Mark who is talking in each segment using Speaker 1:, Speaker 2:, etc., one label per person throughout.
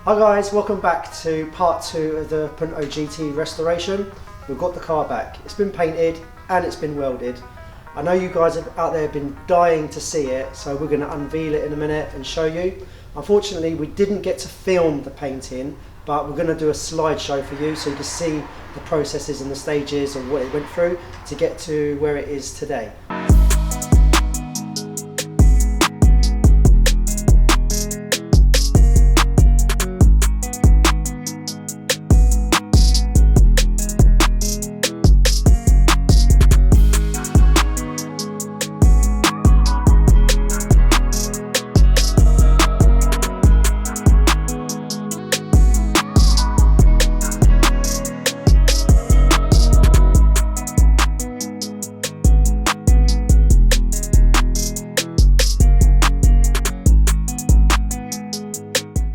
Speaker 1: Hi guys, welcome back to part 2 of the Punto GT restoration. We've got the car back. It's been painted and it's been welded. I know you guys out there have been dying to see it, so we're going to unveil it in a minute and show you. Unfortunately, we didn't get to film the painting, but we're going to do a slideshow for you so you can see the processes and the stages and what it went through to get to where it is today.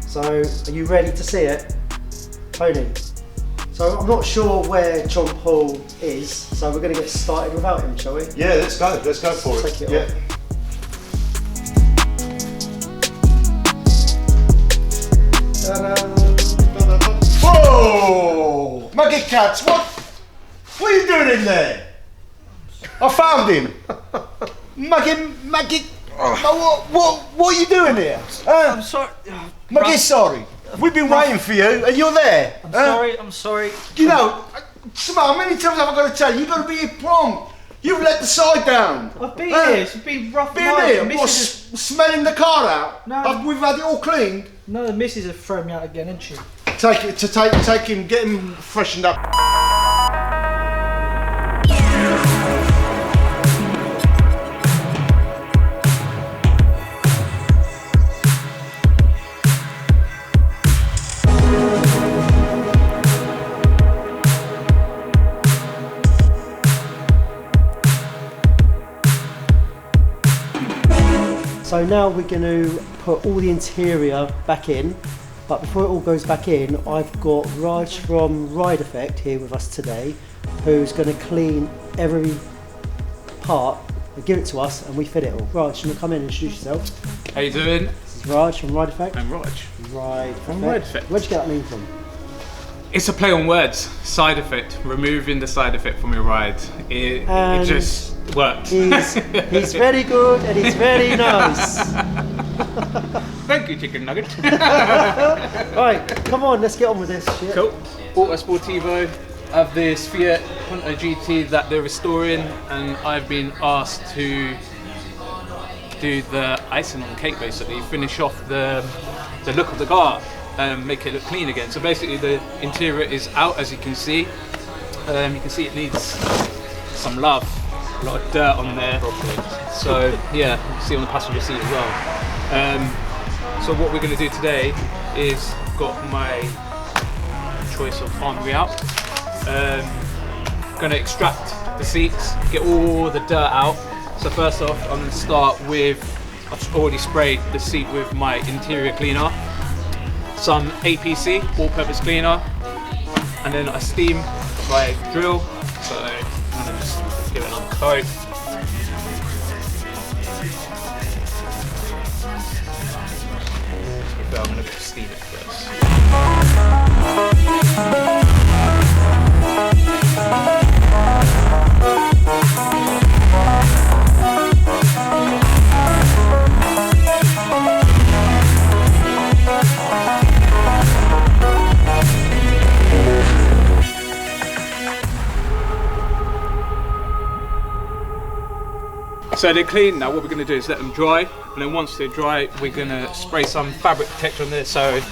Speaker 1: So, are you ready to see it? Tony? So, I'm not sure where John Paul is, so we're going to get started without him, shall we?
Speaker 2: Yeah, let's go for it.
Speaker 1: Take it
Speaker 2: yeah. Whoa! Muggy cats, what are you doing in there? I found him. Muggy. What are you doing here?
Speaker 3: I'm sorry.
Speaker 2: Muggy, sorry. We've been waiting for you, and you're there.
Speaker 3: I'm sorry.
Speaker 2: You know, how many times have I got to tell you? You've got to be here prompt. You've let the side down.
Speaker 3: I've been here. It's been rough.
Speaker 2: Been here? What, smelling the car out?
Speaker 3: No.
Speaker 2: We've had it all cleaned.
Speaker 3: No, the missus have thrown me out again, hasn't she?
Speaker 2: Take him, get him freshened up.
Speaker 1: So now we're going to put all the interior back in, but before it all goes back in, I've got Raj from Ride Effect here with us today, who's going to clean every part and give it to us and we fit it all. Raj, you want to come in and introduce yourself?
Speaker 4: How you doing?
Speaker 1: This is Raj from Ride Effect.
Speaker 4: I'm Raj.
Speaker 1: Ride Effect.
Speaker 4: From Ride Effect.
Speaker 1: Where'd you get that name from?
Speaker 4: It's a play on words. Side effect. Removing the side effect from your ride. It just worked.
Speaker 1: He's very good and he's very nice.
Speaker 4: Thank you, chicken nugget.
Speaker 1: Right, come on, let's get on with this shit.
Speaker 4: Cool. Auto Sportivo. I have this Fiat Punto GT that they're restoring, and I've been asked to do the icing on the cake, basically finish off the look of the car and make it look clean again. So basically the interior is out, as you can see. You can see it needs some love, a lot of dirt on there. So yeah, you can see on the passenger seat as well. So what we're going to do today is I've got my choice of armory out. Going to extract the seats, get all the dirt out. So first off, I'm going to start with, I've already sprayed the seat with my interior cleaner, some APC, all-purpose cleaner, and then I steam by drill. So I'm going to just give it another coat. I'm going to steam it first. So they're clean now. What we're going to do is let them dry, and then once they're dry, we're going to spray some fabric protector on there so it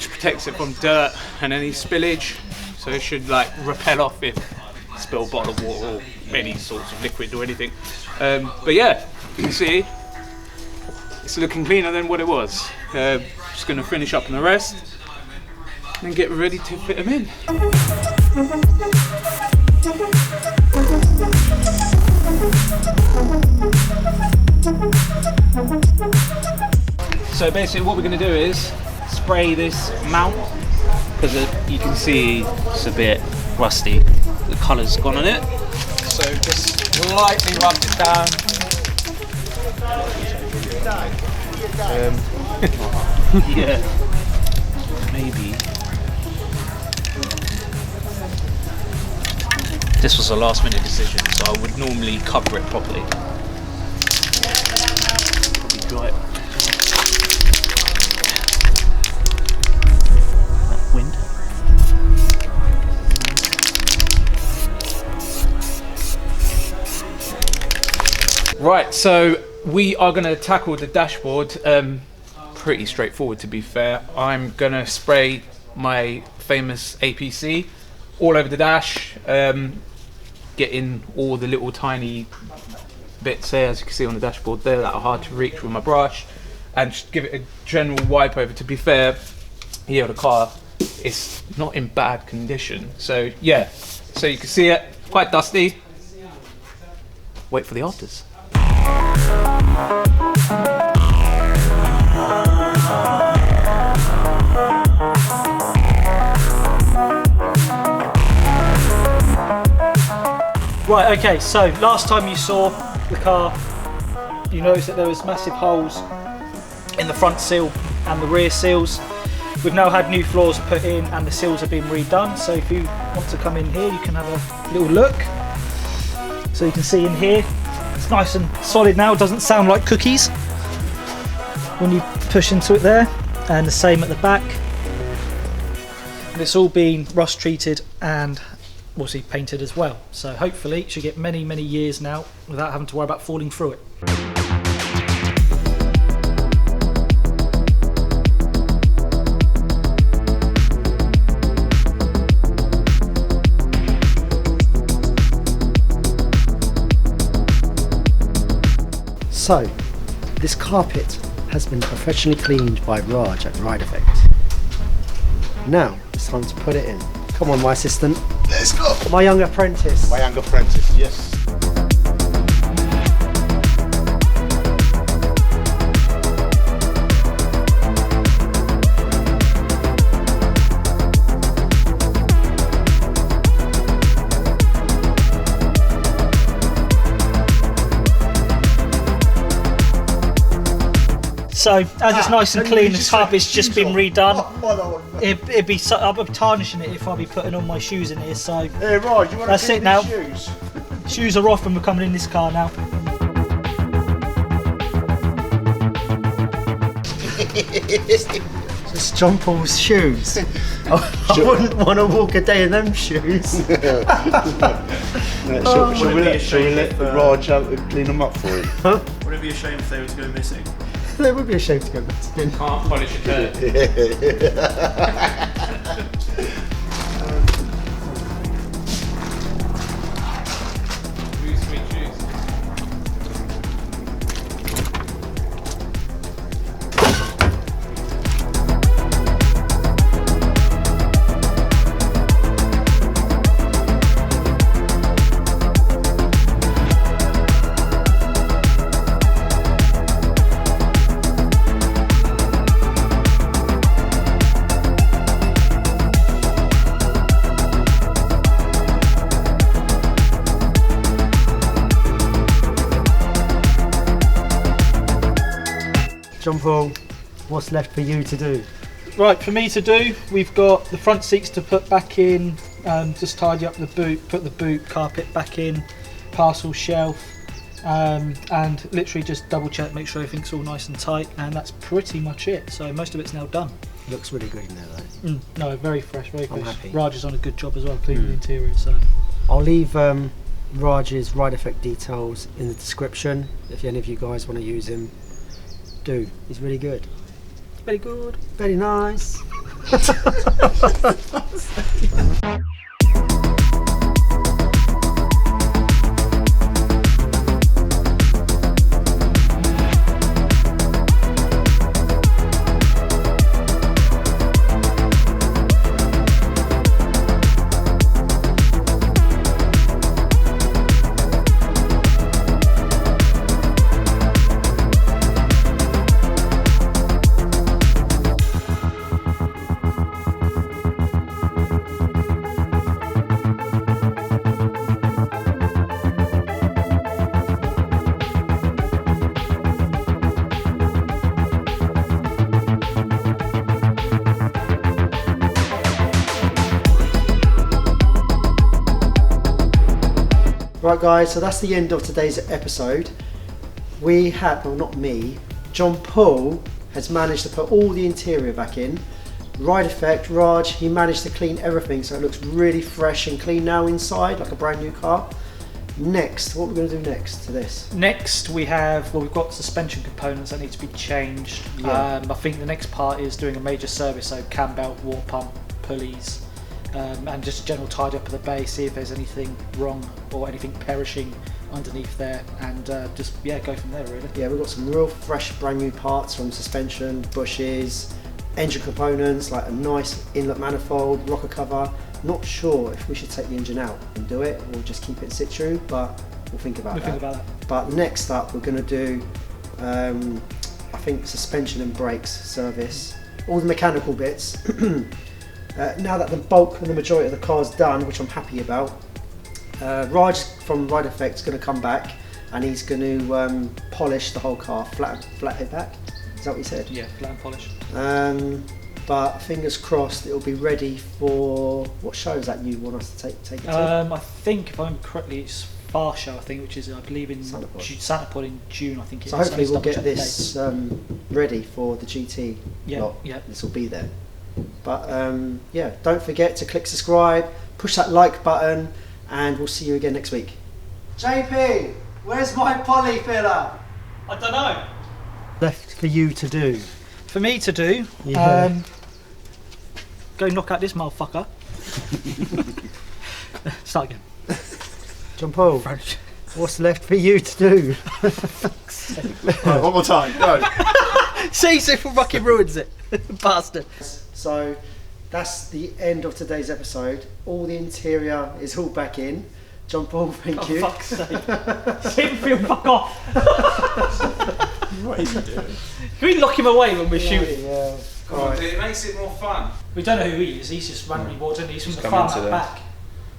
Speaker 4: protects it from dirt and any spillage. So it should like repel off if you spill a bottle of water or any sorts of liquid or anything. But yeah, you can see it's looking cleaner than what it was. Just going to finish up on the rest and get ready to fit them in. So basically what we're going to do is spray this mount, because you can see it's a bit rusty, the colour's gone on it. So just lightly rub it down. Yeah. maybe. This was a last minute decision, so I would normally cover it properly. Probably dry it. That wind. Right, so we are going to tackle the dashboard. Pretty straightforward, to be fair. I'm going to spray my famous APC all over the dash, getting all the little tiny bits there, as you can see on the dashboard there, that are hard to reach with my brush, and just give it a general wipe over. To be fair, here the car is not in bad condition, so yeah, so you can see it, quite dusty. Wait for the afters.
Speaker 3: Right, okay, so last time you saw the car, you noticed that there was massive holes in the front seal and the rear seals. We've now had new floors put in and the seals have been redone, so if you want to come in here you can have a little look. So you can see in here, it's nice and solid now, it doesn't sound like cookies when you push into it there, and the same at the back. And it's all been rust treated and obviously painted as well, so hopefully it should get many years now without having to worry about falling through it.
Speaker 1: So, this carpet has been professionally cleaned by Raj at Ride Effect. Now it's time to put it in. Come on, my assistant.
Speaker 2: Let's go.
Speaker 1: My young apprentice.
Speaker 2: My young apprentice, yes.
Speaker 3: So as it's nice and clean, the
Speaker 2: just
Speaker 3: carpet's
Speaker 2: take
Speaker 3: just
Speaker 2: shoes
Speaker 3: been
Speaker 2: off.
Speaker 3: redone.
Speaker 2: Oh,
Speaker 3: It'd be so, I'll be tarnishing it if I'll be putting on my shoes in here, so
Speaker 2: hey, Raj, you want
Speaker 3: That's
Speaker 2: to
Speaker 3: it now.
Speaker 2: shoes?
Speaker 3: shoes are off and we're coming in this car now.
Speaker 1: It's John Paul's shoes. I wouldn't want to walk a day in them shoes.
Speaker 2: Shall we let Raj out and clean them up for him?
Speaker 5: Would it be a shame if they were to go missing?
Speaker 1: It would be a shame to go back to bin.
Speaker 4: Can't polish a turd. Sweet shoes.
Speaker 1: John Paul, what's left for you to do?
Speaker 3: Right, for me to do, we've got the front seats to put back in, just tidy up the boot, put the boot carpet back in, parcel shelf, and literally just double check, make sure everything's all nice and tight, and that's pretty much it. So most of it's now done.
Speaker 1: Looks really good in there though.
Speaker 3: No, very fresh, very fresh.
Speaker 1: happy.
Speaker 3: Raj has done a good job as well cleaning the interior. So
Speaker 1: I'll leave Raj's Ride Effect details in the description if any of you guys want to use him. Do. He's really good.
Speaker 3: very good.
Speaker 1: Very nice. Right guys, so that's the end of today's episode. We had, well not me, John Paul has managed to put all the interior back in. Ride Effect, Raj, he managed to clean everything so it looks really fresh and clean now inside, like a brand new car. Next, what we're going to do next to this?
Speaker 3: Next we have, well, we've got suspension components that need to be changed.
Speaker 1: Yeah.
Speaker 3: I think the next part is doing a major service, so cam belt, water pump, pulleys, and just a general tidy up of the bay, see if there's anything wrong or anything perishing underneath there, and just go from there really.
Speaker 1: Yeah, we've got some real fresh brand new parts from suspension, bushes, engine components, like a nice inlet manifold, rocker cover. Not sure if we should take the engine out and do it or just keep it in situ, but we'll think about that. But next up we're going to do I think suspension and brakes service, all the mechanical bits. Now that the bulk and the majority of the car's done, which I'm happy about, Raj from Ride Effect is going to come back and he's going to polish the whole car, flat head back. Is that what you said?
Speaker 3: Yeah, flat and polish.
Speaker 1: But fingers crossed it'll be ready for, what show is that you want us to take it to?
Speaker 3: I think if I remember correctly it's Far Show, I think, which is I believe in Santapod in June, I think it is.
Speaker 1: So hopefully we'll get this ready for the GT lot.
Speaker 3: Yeah.
Speaker 1: This will be there. But yeah, don't forget to click subscribe, push that like button, and we'll see you again next week. JP, where's my poly filler?
Speaker 3: I don't know.
Speaker 1: Left for you to do.
Speaker 3: For me to do,
Speaker 1: Yeah.
Speaker 3: go knock out this motherfucker. Start again.
Speaker 1: John Paul,
Speaker 3: French.
Speaker 1: what's left for you to do?
Speaker 2: Right, one more time, go.
Speaker 3: See, so fucking ruins it. Bastard.
Speaker 1: So that's the end of today's episode. All the interior is all back in. John Paul, thank you.
Speaker 3: Fuck's sake. Sinfield, fuck off.
Speaker 2: What is he doing?
Speaker 3: Can we lock him away when we're shooting?
Speaker 1: Yeah.
Speaker 6: Come on, dude, it makes it more fun.
Speaker 3: We don't know who he is. He's just randomly walked in. He's from the
Speaker 6: come
Speaker 3: farm
Speaker 6: into
Speaker 3: out
Speaker 6: the-
Speaker 3: back.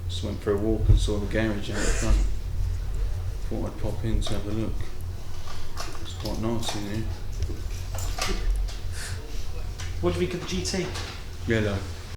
Speaker 6: Just went for a walk and saw the garage out the front. Thought I'd pop in to have a look. It's quite nice in here.
Speaker 3: What do you think of the GT?
Speaker 6: Yellow.